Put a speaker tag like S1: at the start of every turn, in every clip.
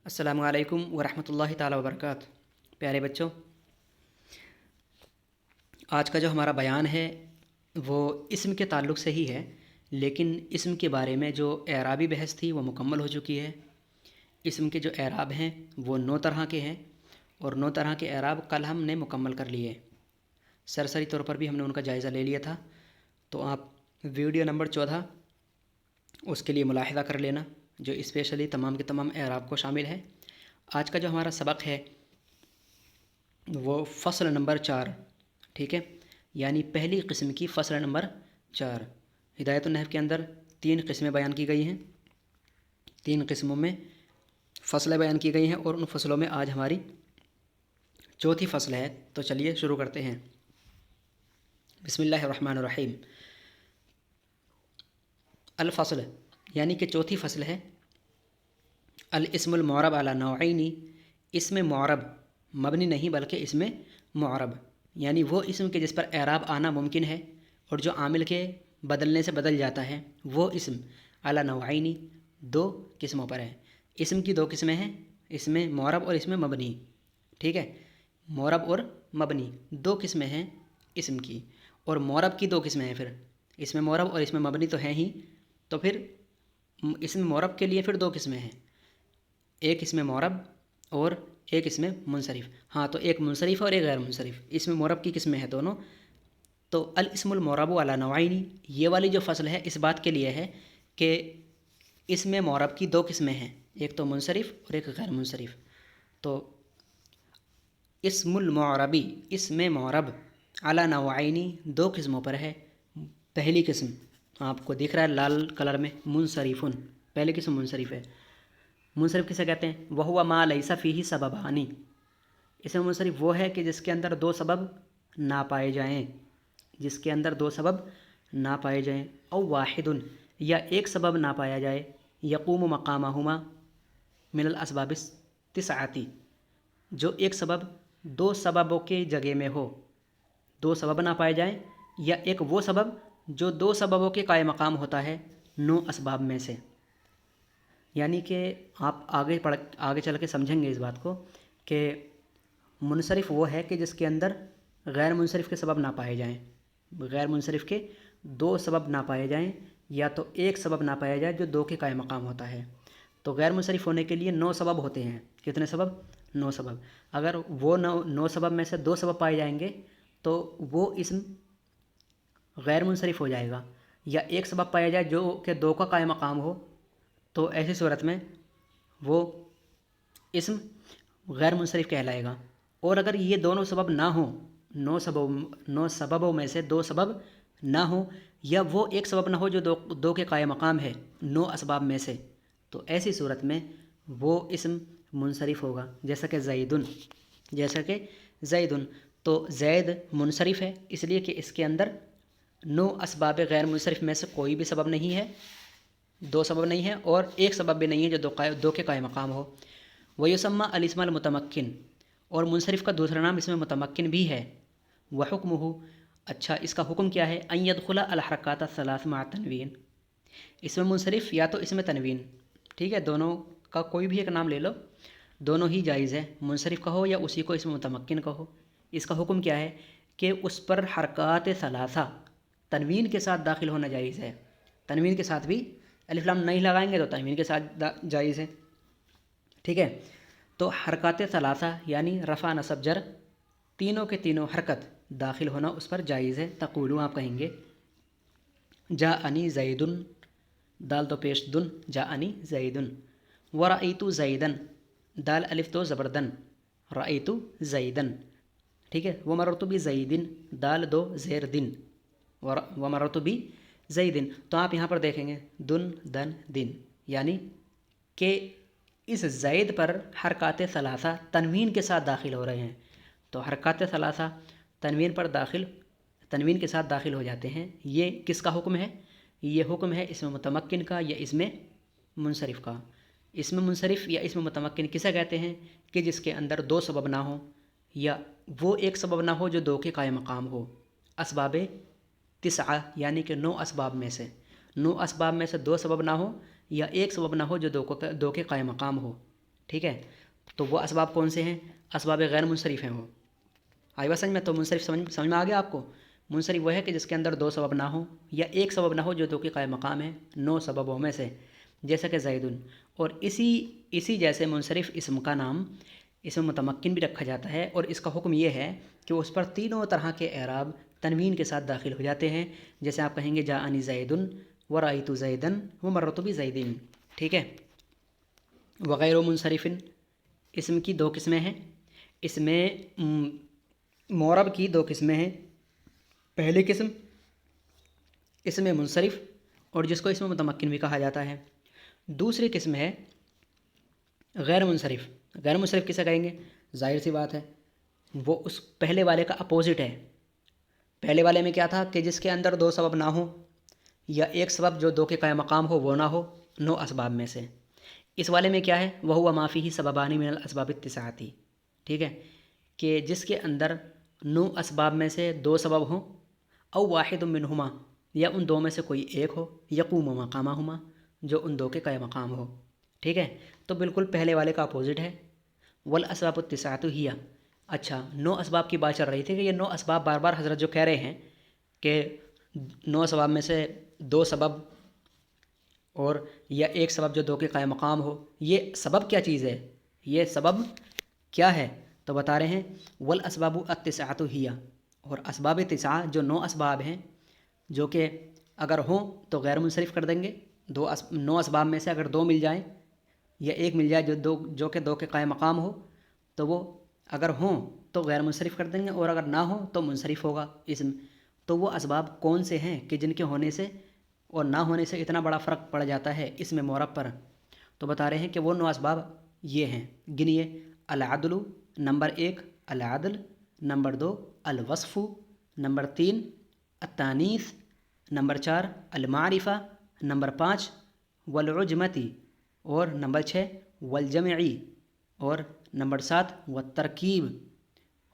S1: السلام علیکم ورحمۃ اللہ تعالی وبرکاتہ۔ پیارے بچوں، آج کا جو ہمارا بیان ہے وہ اسم کے تعلق سے ہی ہے، لیکن اسم کے بارے میں جو اعرابی بحث تھی وہ مکمل ہو چکی ہے۔ اسم کے جو اعراب ہیں وہ 9 طرح کے ہیں، اور 9 طرح کے اعراب کل ہم نے مکمل کر لیے۔ سرسری طور پر بھی ہم نے ان کا جائزہ لے لیا تھا، تو آپ ویڈیو نمبر 14 اس کے لیے ملاحظہ کر لینا، جو اسپیشلی تمام کے تمام اعراب کو شامل ہے۔ آج کا جو ہمارا سبق ہے وہ فصل نمبر 4، ٹھیک ہے، یعنی پہلی قسم کی فصل نمبر 4۔ ہدایت النحو کے اندر 3 قسمیں بیان کی گئی ہیں، 3 قسموں میں فصلیں بیان کی گئی ہیں، اور ان فصلوں میں آج ہماری چوتھی فصل ہے۔ تو چلیے شروع کرتے ہیں۔ بسم اللہ الرحمن الرحیم۔ الفصل یعنی کہ چوتھی فصل ہے الاسم المعرب علی نوعین، اسم معرب مبنی نہیں بلکہ اسم معرب، یعنی وہ اسم کے جس پر اعراب آنا ممکن ہے اور جو عامل کے بدلنے سے بدل جاتا ہے، وہ اسم علی نوعین 2 قسموں پر ہے۔ اسم کی 2 قسمیں ہیں، اسم معرب اور اسم مبنی، ٹھیک ہے، معرب اور مبنی 2 قسمیں ہیں اسم کی، اور معرب کی 2 قسمیں ہیں۔ پھر اسم معرب اور اسم مبنی تو ہیں ہی، تو پھر اسم معرب کے لیے پھر 2 قسمیں ہیں، ایک اسم معرب اور ایک اسم منصرف۔ ہاں، تو ایک منصرف اور ایک غیر منصرف، اسم معرب کی قسمیں ہیں دونوں۔ تو الاسم المعرب علی نوعین، یہ والی جو فصل ہے اس بات کے لیے ہے کہ اسم معرب کی 2 قسمیں ہیں، ایک تو منصرف اور ایک غیر منصرف۔ تو اسم المعربی، اسم معرب علی نوعین 2 قسموں پر ہے۔ پہلی قسم آپ کو دکھ رہا ہے لال کلر میں، منصرفن، پہلی قسم منصرف ہے۔ منصرف کسے کہتے ہیں؟ وہو ما لیس فیہ سببان، اسم منصرف وہ ہے کہ جس کے اندر 2 سبب نہ پائے جائیں، جس کے اندر 2 سبب نہ پائے جائیں، او واحد، یا ایک سبب نہ پایا جائے، یقوم مقامہما من الاسباب التسعۃ، جو ایک سبب 2 سببوں کے جگہ میں ہو، 2 سبب نہ پائے جائیں، یا ایک وہ سبب جو 2 سببوں کے قائم مقام ہوتا ہے 9 اسباب میں سے۔ یعنی کہ آپ آگے چل کے سمجھیں گے اس بات کو کہ منصرف وہ ہے کہ جس کے اندر غیر منصرف کے سبب نہ پائے جائیں، غیر منصرف کے 2 سبب نہ پائے جائیں، یا تو ایک سبب نہ پایا جائے جو 2 کے قائم مقام ہوتا ہے۔ تو غیر منصرف ہونے کے لیے 9 سبب ہوتے ہیں۔ کتنے سبب؟ 9 سبب۔ اگر وہ 9 سبب میں سے 2 سبب پائے جائیں گے تو وہ اسم غیر منصرف ہو جائے گا، یا ایک سبب پایا جائے جو کہ 2 کا قائم مقام ہو، تو ایسی صورت میں وہ اسم غیر منصرف کہلائے گا۔ اور اگر یہ دونوں سبب نہ ہوں، 9 سببوں میں سے 2 سبب نہ ہوں، یا وہ ایک سبب نہ ہو جو 2 کے قائم مقام ہے 9 اسباب میں سے، تو ایسی صورت میں وہ اسم منصرف ہوگا، جیسا کہ زیدن، جیسا کہ زیدن۔ تو زید منصرف ہے اس لیے کہ اس کے اندر 9 اسباب غیر منصرف میں سے کوئی بھی سبب نہیں ہے، 2 سبب نہیں ہے، اور ایک سبب بھی نہیں ہے جو 2 کے قائم مقام ہو۔ وَيُسَمَّى الاسم المتمکن، اور منصرف کا دوسرا نام اسم متمکن بھی ہے۔ وَحُكْمُهُ، اچھا اس کا حکم کیا ہے؟ أَن يَدْخُلَ الْحَرَكَاتَ الثَّلَاث مع التنوین، اسم منصرف یا تو اسم تنوین، ٹھیک ہے، دونوں کا کوئی بھی ایک نام لے لو، دونوں ہی جائز ہے، منصرف کہو یا اسی کو اسم متمکن کہو۔ اس کا حکم کیا ہے کہ اس پر حرکات ثلاثہ تنوین کے ساتھ داخل ہونا جائز ہے۔ تنوین کے ساتھ بھی الف لام نہیں لگائیں گے تو تنوین کے ساتھ جائز ہے، ٹھیک ہے۔ تو حرکات ثلاثہ یعنی رفع نصب جر تینوں کے تینوں حرکت داخل ہونا اس پر جائز ہے۔ تقولو، آپ کہیں گے جاءنی زیدن، دال تو پیش دن، جاءنی زیدن، ورأیت زیدن، دال الف تو زبردن، رأیت زیدن، ٹھیک ہے۔ ومررت بزیدن، دال 2 زیر دن، ومررت بزیدن۔ تو آپ یہاں پر دیکھیں گے دن دن دن، یعنی کہ اس زید پر حرکات ثلاثہ تنوین کے ساتھ داخل ہو رہے ہیں۔ تو حرکات ثلاثہ تنوین کے ساتھ داخل ہو جاتے ہیں۔ یہ کس کا حکم ہے؟ یہ حکم ہے اسم متمکن کا یا اسم منصرف کا۔ اسم منصرف یا اسم متمکن کسے کہتے ہیں؟ کہ جس کے اندر 2 سبب نہ ہوں، یا وہ ایک سبب نہ ہو جو 2 کے قائم مقام ہو۔ اسباب 9 یعنی کہ 9 اسباب میں سے 9 اسباب میں سے 2 سبب نہ ہو، یا ایک سبب نہ ہو جو 2 کے قائم مقام ہو۔ ٹھیک ہے، تو وہ اسباب کون سے ہیں؟ اسباب غیر منصرف ہیں وہ. آئی بات سمجھ میں؟ تو منصرف سمجھ میں آ گیا آپ کو؟ منصرف وہ ہے کہ جس کے اندر دو سبب نہ ہو یا ایک سبب نہ ہو جو دو کے قائم مقام ہے 9 سببوں میں سے، جیسا کہ زیدن. اور اسی جیسے منصرف اسم کا نام اسم متمکن بھی رکھا جاتا ہے، اور اس کا حکم یہ ہے کہ اس پر تینوں طرح کے اعراب تنوین کے ساتھ داخل ہو جاتے ہیں. جیسے آپ کہیں گے جاءنی زیدن ورأیت زیدن ومررت بزیدن. ٹھیک ہے. وغیر منصرف اسم کی 2 قسمیں ہیں. اس میں معرب کی 2 قسمیں ہیں. پہلی قسم اسم منصرف اور جس کو اسم متمکن بھی کہا جاتا ہے. دوسری قسم ہے غیر منصرف. غیر منصرف کسے کہیں گے؟ ظاہر سی بات ہے وہ اس پہلے والے کا اپوزٹ ہے. پہلے والے میں کیا تھا کہ جس کے اندر 2 سبب نہ ہو یا ایک سبب جو 2 کے قائم مقام ہو وہ نہ ہو 9 اسباب میں سے. اس والے میں کیا ہے؟ وہو ما فیہ سببان من الاسباب التسعۃ. ٹھیک ہے، کہ جس کے اندر 9 اسباب میں سے 2 سبب ہوں، او واحد منہما یا ان 2 میں سے کوئی ایک ہو، یقوم مقامہما جو ان 2 کے قائم مقام ہو. ٹھیک ہے، تو بالکل پہلے والے کا اپوزٹ ہے. والاسباب التسعۃ ہی. اچھا، 9 اسباب کی بات چل رہی تھی کہ یہ 9 اسباب بار بار حضرت جو کہہ رہے ہیں کہ 9 اسباب میں سے 2 سبب اور یا ایک سبب جو 2 کے قائم مقام ہو، یہ سبب کیا چیز ہے؟ یہ سبب کیا ہے؟ تو بتا رہے ہیں والاسباب التسعۃ ہی. اور اسباب 9 جو 9 اسباب ہیں جو کہ اگر ہوں تو غیر منصرف کر دیں گے. 9 اسباب میں سے اگر 2 مل جائیں یا ایک مل جائے جو کہ 2 کے قائم مقام ہو تو وہ اگر ہوں تو غیر منصرف کر دیں گے، اور اگر نہ ہوں تو منصرف ہوگا اسم. تو وہ اسباب کون سے ہیں کہ جن کے ہونے سے اور نہ ہونے سے اتنا بڑا فرق پڑ جاتا ہے اسم معرب پر؟ تو بتا رہے ہیں کہ وہ 9 اسباب یہ ہیں. گنیے: العدل نمبر 1، العدل نمبر 2، الوصف نمبر 3، التانیث نمبر 4، المعرفہ نمبر 5، والعجمتی اور نمبر 6، والجمعی اور نمبر 7، والترکیب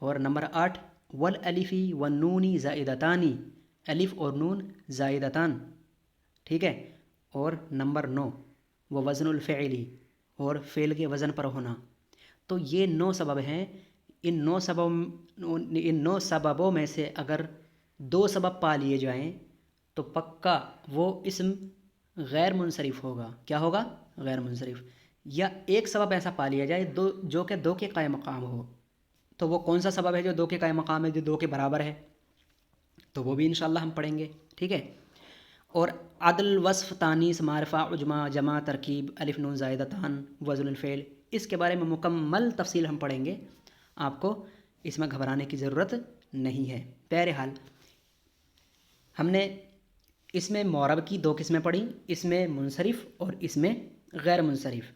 S1: اور نمبر 8، والالفی والنونی زائدتانی الف اور نون زائدتان. ٹھیک ہے، اور نمبر 9، ووزن الفعلی اور فعل کے وزن پر ہونا. تو یہ 9 سبب ہیں. ان 9 سببوں میں سے اگر 2 سبب پا لیے جائیں تو پکا وہ اسم غیر منصرف ہوگا. کیا ہوگا؟ غیر منصرف. یا ایک سبب ایسا پا لیا جائے جو کہ 2 کے قائم مقام ہو. تو وہ کون سا سبب ہے جو 2 کے قائم مقام ہے، جو 2 کے برابر ہے؟ تو وہ بھی انشاءاللہ ہم پڑھیں گے. ٹھیک ہے. اور عدل، وصف، تانیث، معرفہ، عجمہ، جمع، ترکیب، الف نون زائدتان، وزن الفعل، اس کے بارے میں مکمل تفصیل ہم پڑھیں گے. آپ کو اس میں گھبرانے کی ضرورت نہیں ہے. بہرحال ہم نے اس میں معرب کی 2 قسمیں پڑھی، اس میں منصرف اور اس میں غیر منصرف.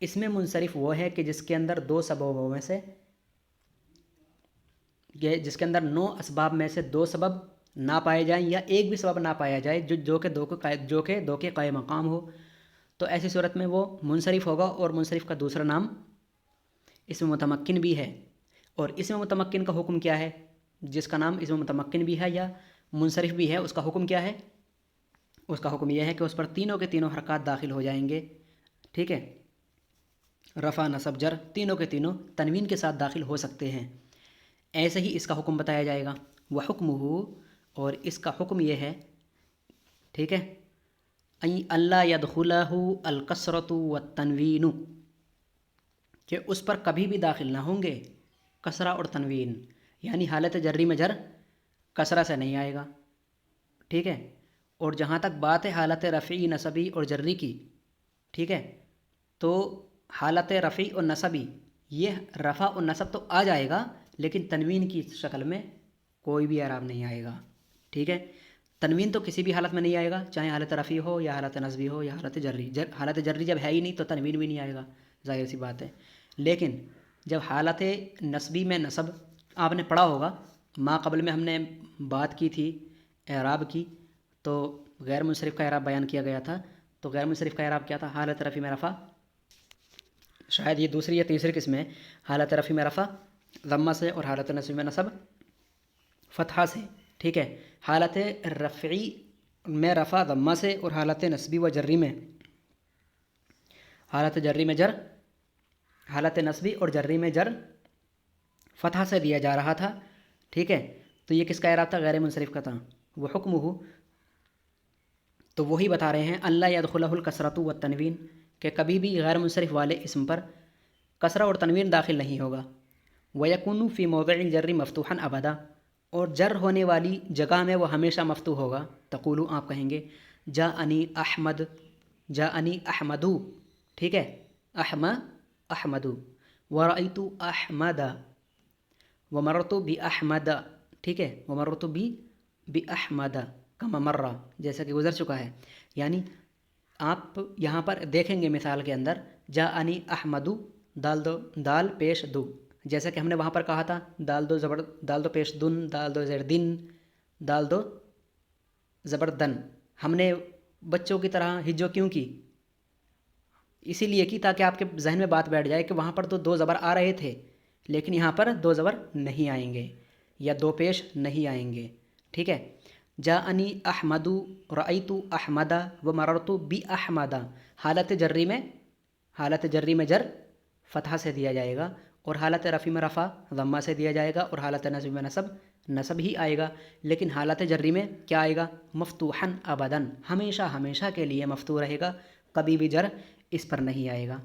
S1: اس میں منصرف وہ ہے کہ جس کے اندر 2 سببوں میں سے جس کے اندر 9 اسباب میں سے 2 سبب نہ پائے جائیں یا ایک بھی سبب نہ پایا جائے جو کہ 2 کے قائم مقام ہو. تو ایسی صورت میں وہ منصرف ہوگا. اور منصرف کا دوسرا نام اسم متمکن بھی ہے. اور اسم متمکن کا حکم کیا ہے؟ جس کا نام اسم متمکن بھی ہے یا منصرف بھی ہے، اس کا حکم کیا ہے؟ اس کا حکم یہ ہے کہ اس پر تینوں کے تینوں حرکات داخل ہو جائیں گے. ٹھیک ہے، رفع، نصب، جر تینوں کے تینوں تنوین کے ساتھ داخل ہو سکتے ہیں. ایسے ہی اس کا حکم بتایا جائے گا. وحکمہ، اور اس کا حکم یہ ہے، ٹھیک ہے، اللہ یدخلہ الکسرۃ والتنوین، کہ اس پر کبھی بھی داخل نہ ہوں گے کسرہ اور تنوین. یعنی حالت جری میں جر کسرہ سے نہیں آئے گا. ٹھیک ہے. اور جہاں تک بات ہے حالت رفعی، نصبی اور جری کی، ٹھیک ہے، تو حالت رفعی اور نصبی، یہ رفع اور نصب تو آ جائے گا لیکن تنوین کی شکل میں کوئی بھی اعراب نہیں آئے گا. ٹھیک ہے. تنوین تو کسی بھی حالت میں نہیں آئے گا، چاہے حالت رفعی ہو یا حالت نصبی ہو یا حالت جری. حالت جری جب ہے ہی نہیں تو تنوین بھی نہیں آئے گا، ظاہر سی بات ہے. لیکن جب حالت نصبی میں نصب آپ نے پڑھا ہوگا، ما قبل میں ہم نے بات کی تھی اعراب کی، تو غیر منصرف کا اعراب بیان کیا گیا تھا. تو غیر منصرف کا اعراب کیا تھا؟ حالت رفع میں رفع، شاید یہ دوسری یا تیسری قسم ہے. حالت رفع میں رفع ضمہ سے، اور حالت نصب میں نصب فتحہ سے. ٹھیک ہے. حالت رفعی میں رفع ضمہ سے، اور حالت نصبی و جری میں، حالت جری میں جر حالت نصبی اور جری میں جر فتح سے دیا جا رہا تھا، ٹھیک ہے، تو یہ کس کا اعراب تھا؟ غیر منصرف کا تھا. وہ حکم ہو، تو وہی بتا رہے ہیں اللہ یدخلہ الکسرۃ والتنوین، کہ کبھی بھی غیر منصرف والے اسم پر کسرہ اور تنوین داخل نہیں ہوگا. وَيَكُونُ فِي مَوْضِعِ الْجَرِّ مَفْتُوحًا أَبَدًا، اور جر ہونے والی جگہ میں وہ ہمیشہ مفتوح ہوگا. تقولو، آپ کہیں گے جاءنی احمد، جاءنی احمدو، ٹھیک ہے، احمدو، ورأیت احمد، ومررت بأحمد، ٹھیک ہے، ومررت بأحمد کما مرہ، جیسا کہ گزر چکا ہے. یعنی آپ یہاں پر دیکھیں گے مثال کے اندر جاءنی احمدو، دال پیش دو، جیسا کہ ہم نے وہاں پر کہا تھا دال دو پیش دن، دال دو زیر دن، دال دو زبردن. ہم نے بچوں کی طرح ہجو کیوں کی؟ اسی لیے کی تاکہ آپ کے ذہن میں بات بیٹھ جائے کہ وہاں پر تو دو زبر آ رہے تھے، لیکن یہاں پر دو زبر نہیں آئیں گے یا دو پیش نہیں آئیں گے، ٹھیک ہے. جاءنی احمدو، رأیت احمدہ، ومررت بأحمدہ، حالت جری میں جر فتحہ سے دیا جائے گا، اور حالت رفع میں رفع ضمہ سے دیا جائے گا، اور حالت نصب میں نصب ہی آئے گا. لیکن حالت جری میں کیا آئے گا؟ مفتوحاً ابداً، ہمیشہ کے لیے مفتوح رہے گا، کبھی بھی جر اس پر نہیں آئے گا.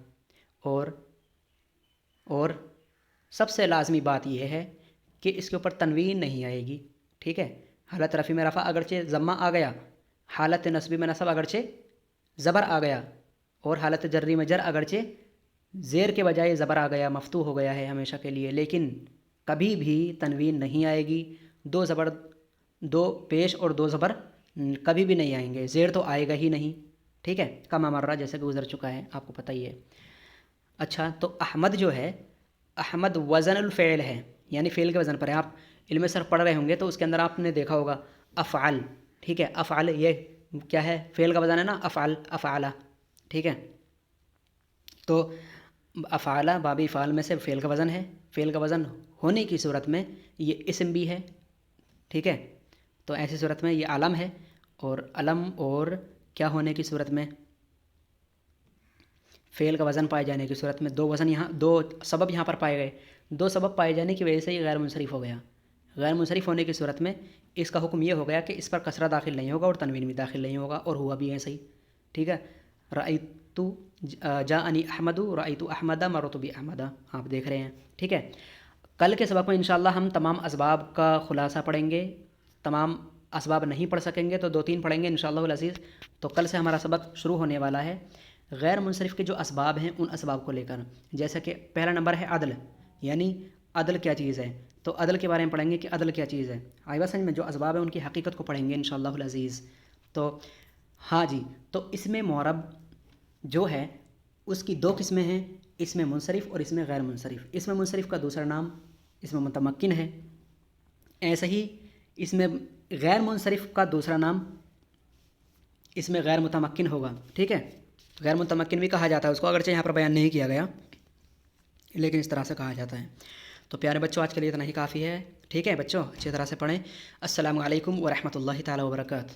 S1: اور سب سے لازمی بات یہ ہے کہ اس کے اوپر تنوین نہیں آئے گی، ٹھیک ہے. حالت رفع میں رفع اگرچہ ضمہ آ گیا، حالت نصب میں نصب اگرچہ زبر آ گیا، اور حالت جری میں جر اگرچہ زیر کے بجائے زبر آ گیا، مفتوح ہو گیا ہے ہمیشہ کے لیے، لیکن کبھی بھی تنوین نہیں آئے گی. دو پیش اور دو زبر کبھی بھی نہیں آئیں گے، زیر تو آئے گا ہی نہیں، ٹھیک ہے. کما مرہ، جیسے کہ گزر چکا ہے، آپ کو پتہ ہی ہے. اچھا، تو احمد جو ہے، احمد وزن الفعل ہے، یعنی فعل کے وزن پر ہے. آپ علم صرف پڑھ رہے ہوں گے تو اس کے اندر آپ نے دیکھا ہوگا افعل، ٹھیک ہے. افعل یہ کیا ہے؟ فعل کا وزن ہے نا، افعلہ، ٹھیک ہے. تو افعلہ باب افعال میں سے فعل کا وزن ہے. فعل کا وزن ہونے کی صورت میں یہ اسم بھی ہے، ٹھیک ہے. تو ایسی صورت میں یہ علم ہے، اور علم اور کیا ہونے کی صورت میں؟ فعل کا وزن پائے جانے کی صورت میں دو سبب یہاں پر پائے گئے. دو سبب پائے جانے کی وجہ سے یہ غیر منصرف ہو گیا. غیر منصرف ہونے کی صورت میں اس کا حکم یہ ہو گیا کہ اس پر کسرہ داخل نہیں ہوگا اور تنوین بھی داخل نہیں ہوگا، اور ہوا بھی ایسا ہی، ٹھیک ہے. رأیت جاءنی احمد، رأیت احمد، مررت بأحمد، آپ دیکھ رہے ہیں، ٹھیک ہے. کل کے سبق میں انشاءاللہ ہم تمام اسباب کا خلاصہ پڑھیں گے. تمام اسباب نہیں پڑھ سکیں گے تو 2-3 پڑھیں گے انشاءاللہ العزیز. تو کل سے ہمارا سبق شروع ہونے والا ہے غیر منصرف کے جو اسباب ہیں ان اسباب کو لے کر. جیسا کہ پہلا نمبر ہے عدل، یعنی عدل کیا چیز ہے، تو عدل کے بارے میں پڑھیں گے کہ عدل کیا چیز ہے. آئی بات سمجھ میں؟ جو اسباب ہیں ان کی حقیقت کو پڑھیں گے انشاءاللہ العزیز. تو ہاں جی، تو اسم معرب جو ہے اس کی 2 قسمیں ہیں، اسم منصرف اور اسم غیر منصرف. اسم منصرف کا دوسرا نام اسم متمکن ہے. ایسا ہی اسم غیر منصرف کا دوسرا نام اسم غیر متمکن ہوگا، ٹھیک ہے. غیر متمکن بھی کہا جاتا ہے اس کو، اگرچہ یہاں پر بیان نہیں کیا گیا لیکن اس طرح سے کہا جاتا ہے. تو پیارے بچوں، آج کے لیے اتنا ہی کافی ہے، ٹھیک ہے بچوں، اچھی طرح سے پڑھیں. السلام علیکم ورحمۃ اللہ تعالی وبرکاتہ.